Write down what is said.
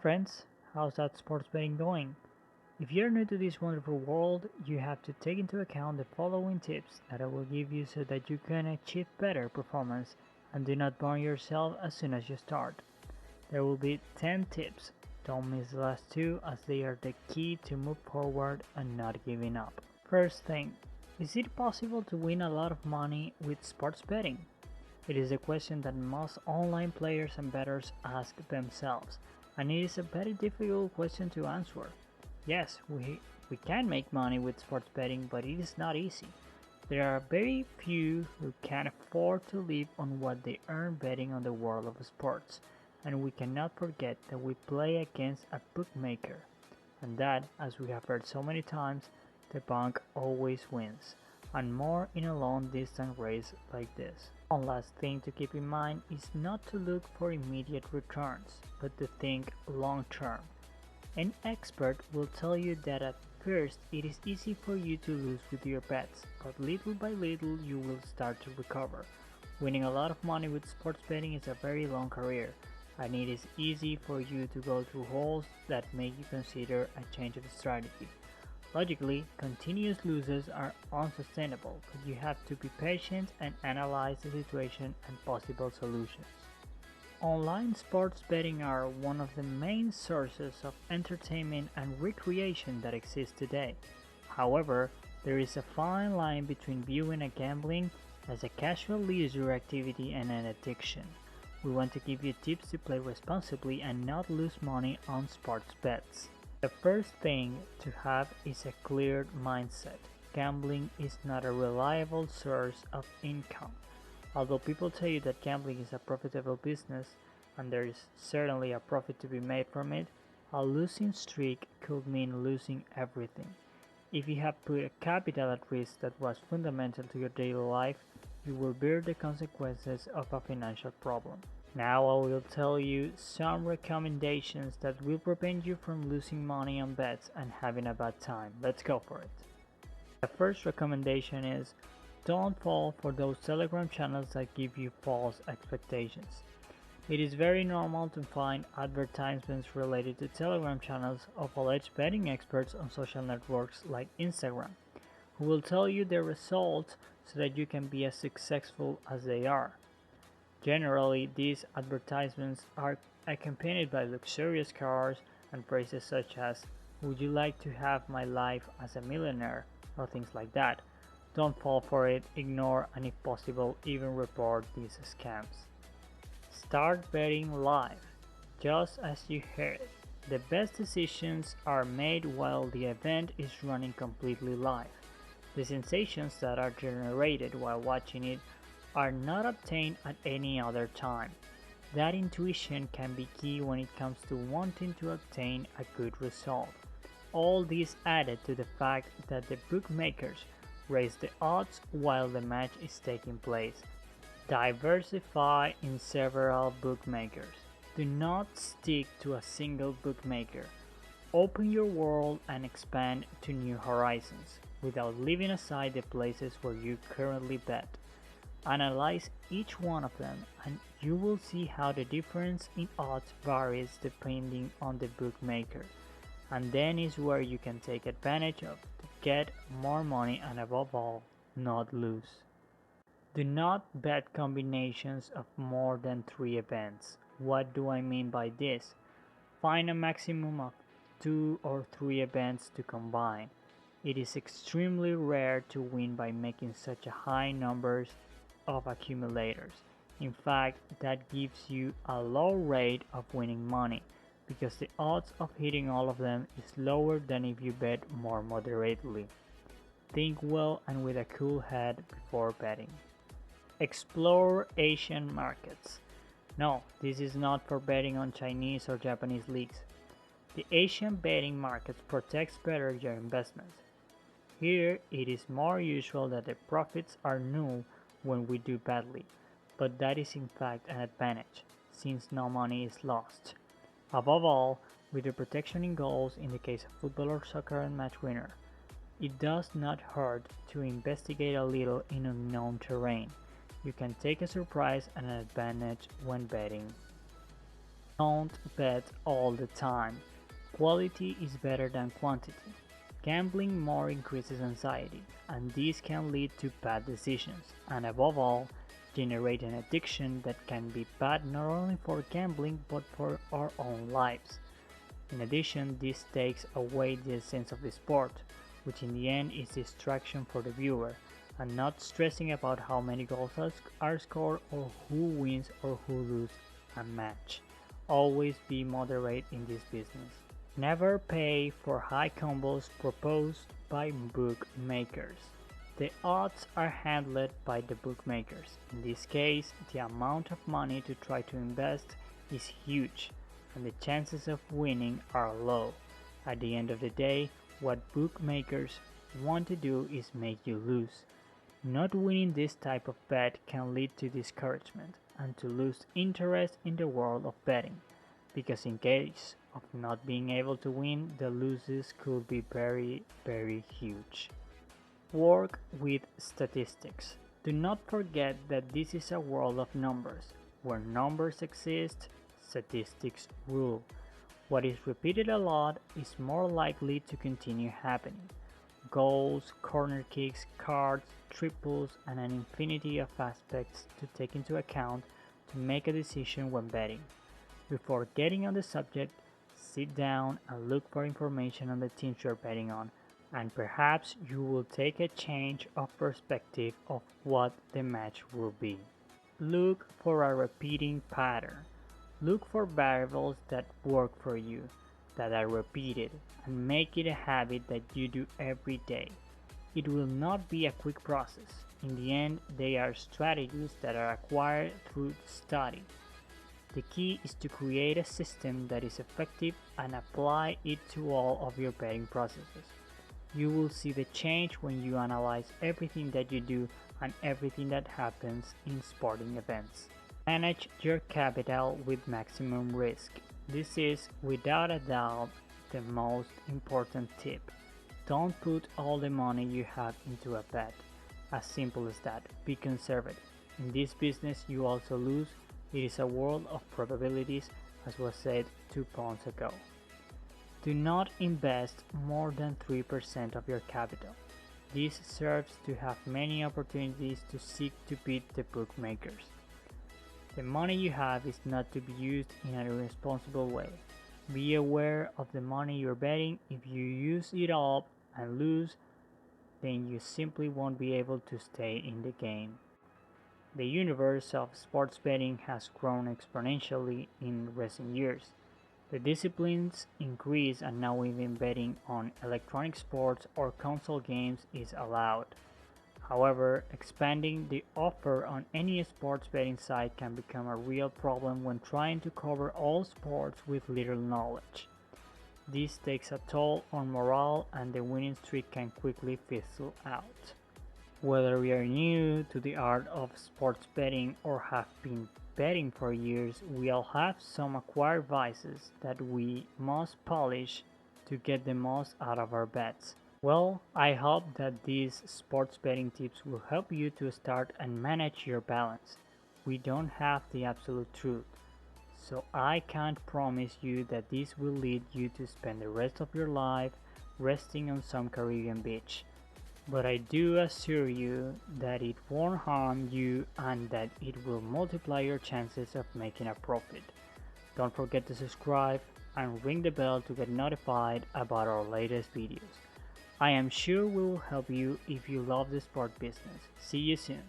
Friends, how's that sports betting going? If you're new to this wonderful world, you have to take into account the following tips that I will give you so that you can achieve better performance and do not burn yourself as soon as you start. There will be 10 tips. Don't miss the last two as they are the key to move forward and not giving up. First thing, is it possible to win a lot of money with sports betting? It is a question that most online players and bettors ask themselves, and it is a very difficult question to answer. Yes, we can make money with sports betting, but it is not easy. There are very few who can afford to live on what they earn betting on the world of sports, and we cannot forget that we play against a bookmaker, and that, as we have heard so many times, the bank always wins, and more in a long distance race like this. One last thing to keep in mind is not to look for immediate returns, but to think long term. An expert will tell you that at first it is easy for you to lose with your bets, but little by little you will start to recover. Winning a lot of money with sports betting is a very long career, and it is easy for you to go through holes that make you consider a change of strategy. Logically, continuous losses are unsustainable, but you have to be patient and analyze the situation and possible solutions. Online sports betting are one of the main sources of entertainment and recreation that exist today. However, there is a fine line between viewing a gambling as a casual leisure activity and an addiction. We want to give you tips to play responsibly and not lose money on sports bets. The first thing to have is a clear mindset. Gambling is not a reliable source of income. Although people tell you that gambling is a profitable business, and there is certainly a profit to be made from it, a losing streak could mean losing everything. If you have put a capital at risk that was fundamental to your daily life, you will bear the consequences of a financial problem. Now I will tell you some recommendations that will prevent you from losing money on bets and having a bad time. Let's go for it. The first recommendation is don't fall for those Telegram channels that give you false expectations. It is very normal to find advertisements related to Telegram channels of alleged betting experts on social networks like Instagram, who will tell you their results so that you can be as successful as they are. Generally, these advertisements are accompanied by luxurious cars and phrases such as, "Would you like to have my life as a millionaire?" or things like that. Don't fall for it, ignore, and if possible, even report these scams. Start betting live. Just as you heard it, the best decisions are made while the event is running completely live. The sensations that are generated while watching it are not obtained at any other time. That intuition can be key when it comes to wanting to obtain a good result. All this added to the fact that the bookmakers raise the odds while the match is taking place. Diversify in several bookmakers. Do not stick to a single bookmaker. Open your world and expand to new horizons without leaving aside the places where you currently bet. Analyze each one of them and you will see how the difference in odds varies depending on the bookmaker. And then is where you can take advantage of to get more money and above all, not lose. Do not bet combinations of more than 3 events. What do I mean by this? Find a maximum of 2 or 3 events to combine. It is extremely rare to win by making such a high numbers of accumulators. In fact, that gives you a low rate of winning money because the odds of hitting all of them is lower than if you bet more moderately. Think well and with a cool head before betting. Explore Asian markets. No, this is not for betting on Chinese or Japanese leagues. The Asian betting market protects better your investments. Here it is more usual that the profits are null when we do badly, but that is in fact an advantage, since no money is lost. Above all, with the protection in goals in the case of football or soccer and match winner, it does not hurt to investigate a little in unknown terrain. You can take a surprise and an advantage when betting. Don't bet all the time. Quality is better than quantity. Gambling more increases anxiety, and this can lead to bad decisions, and above all, generate an addiction that can be bad not only for gambling but for our own lives. In addition, this takes away the essence of the sport, which in the end is distraction for the viewer, and not stressing about how many goals are scored or who wins or who loses a match. Always be moderate in this business. Never pay for high combos proposed by bookmakers. The odds are handled by the bookmakers. In this case, the amount of money to try to invest is huge, and the chances of winning are low. At the end of the day, what bookmakers want to do is make you lose. Not winning this type of bet can lead to discouragement and to lose interest in the world of betting, because in case of not being able to win, the losses could be very, very huge. Work with statistics. Do not forget that this is a world of numbers. Where numbers exist, statistics rule. What is repeated a lot is more likely to continue happening. Goals, corner kicks, cards, triples, and an infinity of aspects to take into account to make a decision when betting. Before getting on the subject, sit down and look for information on the teams you're betting on, and perhaps you will take a change of perspective of what the match will be. Look for a repeating pattern. Look for variables that work for you, that are repeated, and make it a habit that you do every day. It will not be a quick process. In the end, they are strategies that are acquired through study. The key is to create a system that is effective and apply it to all of your betting processes. You will see the change when you analyze everything that you do and everything that happens in sporting events. Manage your capital with maximum risk. This is, without a doubt, the most important tip. Don't put all the money you have into a bet. As simple as that. Be conservative. In this business you also lose. It is a world of probabilities, as was said 2 points ago. Do not invest more than 3% of your capital. This serves to have many opportunities to seek to beat the bookmakers. The money you have is not to be used in an irresponsible way. Be aware of the money you're betting. If you use it all and lose, then you simply won't be able to stay in the game. The universe of sports betting has grown exponentially in recent years. The disciplines increase, and now even betting on electronic sports or console games is allowed. However, expanding the offer on any sports betting site can become a real problem when trying to cover all sports with little knowledge. This takes a toll on morale, and the winning streak can quickly fizzle out. Whether we are new to the art of sports betting or have been betting for years, we all have some acquired vices that we must polish to get the most out of our bets. Well, I hope that these sports betting tips will help you to start and manage your balance. We don't have the absolute truth, so I can't promise you that this will lead you to spend the rest of your life resting on some Caribbean beach. But I do assure you that it won't harm you and that it will multiply your chances of making a profit. Don't forget to subscribe and ring the bell to get notified about our latest videos. I am sure we will help you if you love the sport business. See you soon.